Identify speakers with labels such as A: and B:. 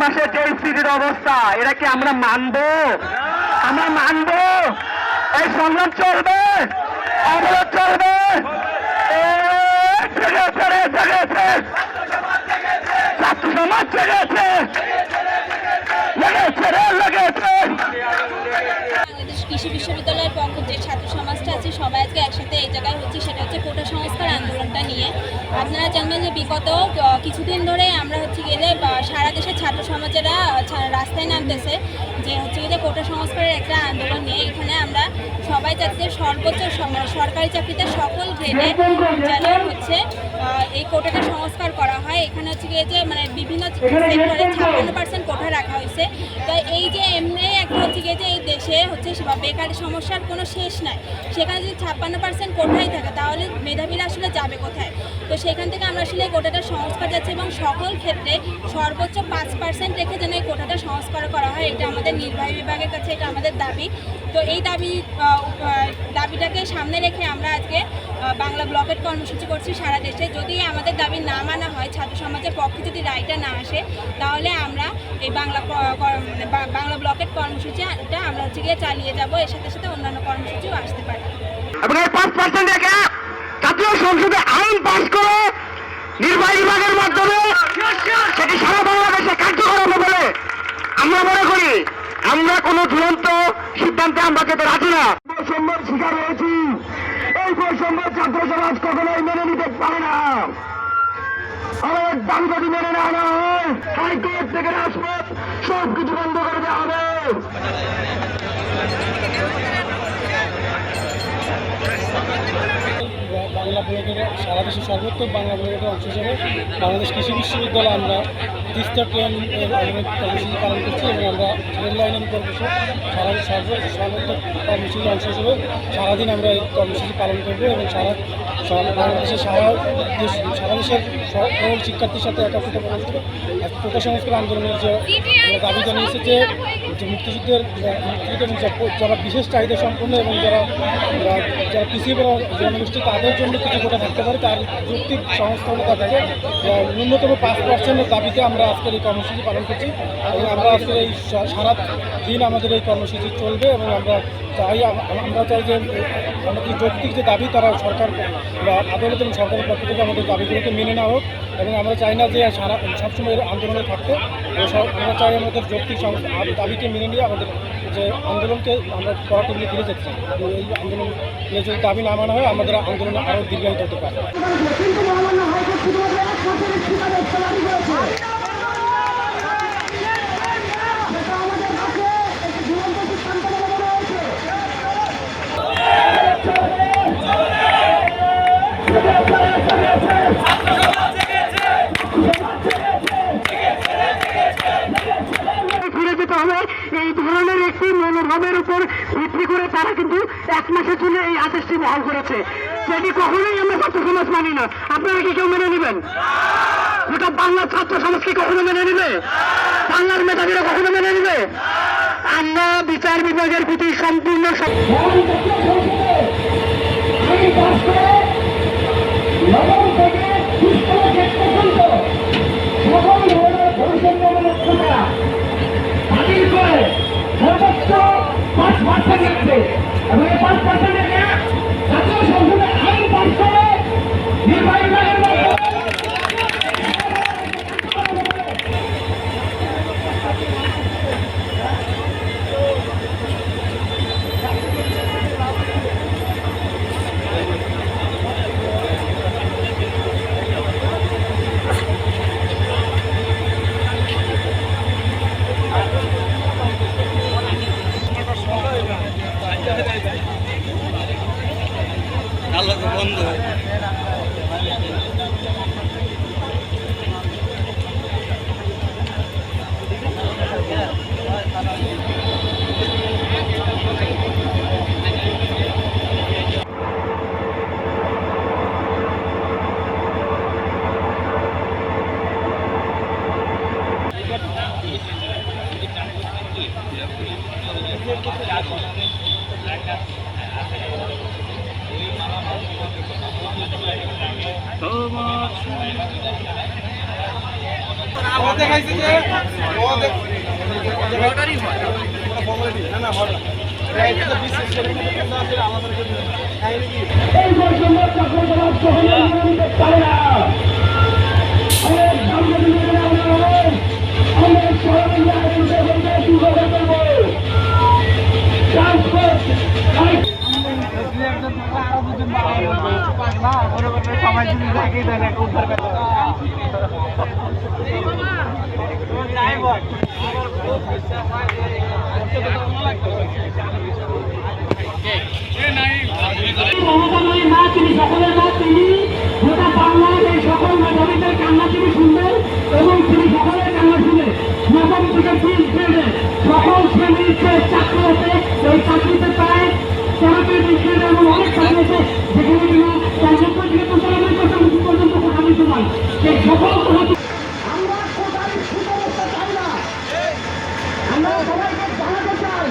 A: মাসের যে স্থিতির অবস্থা, এটা কি আমরা মানবো? আমরা মানবো? এই সংগ্রাম চলবে, অবরোধ চলবে। ছাত্র সমাজ জেগেছে, লেগেছে রে লেগেছে।
B: বাংলাদেশ কৃষি বিশ্ববিদ্যালয়ের পক্ষ যে ছাত্র সমাজটা আছে সবাই আজকে একসাথে এই জায়গায় হচ্ছে, সেটা হচ্ছে কোটা সংস্কার আন্দোলনটা নিয়ে। আপনারা জানবেন যে বিগত কিছুদিন ধরে আমরা হচ্ছে গেলে সারা দেশের ছাত্র সমাজেরা রাস্তায় নামতেছে যে হচ্ছে গেলে কোটা সংস্কারের একটা আন্দোলন নিয়ে। এখানে আমরা সবাই চাচ্ছি সর্বোচ্চ সরকারি চাকরিতে সকল গ্রেডে যেন হচ্ছে এই কোটাটা সংস্কার করা হয়। এখানে হচ্ছে গিয়ে যে মানে বিভিন্ন সেক্টরে 56% কোটা রাখা হয়েছে। তো এই যে এমনি একটা হচ্ছে গিয়ে যে এই দেশে হচ্ছে বেকারি সমস্যার কোনো শেষ নাই, সেখানে যদি 56% কোটাই থাকে তাহলে মেধাবীরা আসলে যাবে কোথায়? তো সেখান থেকে আমরা আসলে এই কোটাটা সংস্কার যাচ্ছে এবং সকল ক্ষেত্রে সর্বোচ্চ 5% রেখে যেন এই কোটাটা সংস্কার করা হয়। এটা আমাদের নির্বাহী বিভাগের কাছে এটা আমাদের দাবি। তো এই দাবিটাকে সামনে রেখে আমরা আজকে বাংলা ব্লকেট কর্মসূচি করছি সারা দেশে। যদি আমাদের দাবি না মানা হয়, ছাত্র সমাজের পক্ষে যদি রায়টা না আসে, তাহলে আমরা এই বাংলা ব্লকেট কর্মসূচিটা আমরা হচ্ছে গিয়ে চালিয়ে যাব। এর সাথে সাথে অন্যান্য কর্মসূচিও আসতে পারে।
A: আপনার 5% রেখে জাতীয় সংসদে আইন পাস করে নির্বাহী বিভাগের মাধ্যমে সেটি সারা বাংলাদেশে কার্যকর হবে বলে আমরা মনে করি। আমরা কোনো ঝুলন্ত সিদ্ধান্তে আমরা যেতে রাজি না। বৈষম্যের শিকার হয়েছি, এই বৈষম্য ছাত্র সমাজ কখনোই মেনে নিতে পারে না। আমাদের দাবি যদি মেনে না হয়, হাইকোর্ট থেকে রাজপথ সব কিছু বন্ধ করে দেওয়া হবে।
C: বাংলা ব্লকের সারা দেশের সর্বোত্তম বাংলা ব্লকের অংশ হিসেবে বাংলাদেশ কৃষি বিশ্ববিদ্যালয়ে আমরা তিস্তা ট্রেন কর্মসূচি পালন করছি এবং আমরা রেল লাইনের উপর বসে সর্বোত্তম কর্মসূচির অংশ হিসেবে সারাদিন আমরা এই কর্মসূচি পালন করবো এবং বাংলাদেশের সারা দেশের সকল শিক্ষার্থীর সাথে একাত্রিত করে কোটা সংস্কার আন্দোলনের যে দাবি জানিয়েছে যে মুক্তিযুদ্ধের যারা বিশেষ চাহিদা সম্পন্ন এবং যারা পিছিয়ে পড়া জনগোষ্ঠী তাদের জন্য কিছু কোটা থাকতে পারে, তার যৌক্তিক সংস্করণের দাবিতে ন্যূনতম 5% দাবিতে আমরা আজকের এই কর্মসূচি পালন করছি এবং আমরা আজকের এই সারা দিন আমাদের এই কর্মসূচি চলবে এবং আমরা চাই যে আমাদের যৌক্তিক যে দাবি তারা সরকার বা আদালত এবং সরকারের পক্ষ থেকে আমাদের দাবিগুলোকে মেনে নেওয়া হোক এবং আমরা চাই না যে সবসময় আন্দোলনে থাকতে। আমরা চাই আমাদের যৌক্তিক দাবিকে মেনে নিয়ে আমাদের যে আন্দোলনকে আমরা কড়াকড়ি ফিরে যেতে চাই। এই আন্দোলনে যদি দাবি না মানা হয় আমাদের আন্দোলনে আরও দীর্ঘায়িত হতে পারে।
A: ফিরে যেতে হবে। এই ধরনের একটি মনোভাবের উপর ভিত্তি করে তারা কিন্তু 1 মাসের জন্য এই আদেশটি বহাল করেছে, সেটি কখনোই আমরা ছাত্র সমাজ মানি না। আপনারা কি কেউ মেনে নেবেন? গোটা বাংলার ছাত্র সমাজ কি কখনো মেনে নেবে? বাংলার মেধাবীরা কখনো মেনে নেবে? আমরা বিচার বিভাগের প্রতি সম্পূর্ণ সর্বোচ্চ 5% লাগবে এবং এই 5% জাতীয় সংসদে আইন পাস করে নির্বাহী বিভাগের
D: বন্ধ
C: ও দেখাইছে যে ও দেখ না না হয় না এটা তো বিশেষ করে আমাদের কাহিনী কি
A: এই বৈষম্য চক্রান্ত গ্রহণ করতে পারে না। অনেক সহযোগিতা করবো সবাই যদি থাকে তাহলে উদ্ধার মমতাময়ী মা তিনি সকলের মা, তিনি গোটা বাংলার এই সকল মেধাবীদের কান্না তিনি শুনবেন এবং তিনি সকলের কান্না শুনে নবম থেকে 3 গ্রেডে সকল শ্রেণীর চাকরি হতে এই চাকরিতে প্রায় 13 গ্রেডে এবং অনেক চাকরি আছে যেখানে কিনা তার মধ্যে থেকে 95% পর্যন্ত কোটা দিতে পারে সেই সকল আমরা কোটায় সুব্যবস্থা চাই না। আমরা সবাইকে জানাতে চাই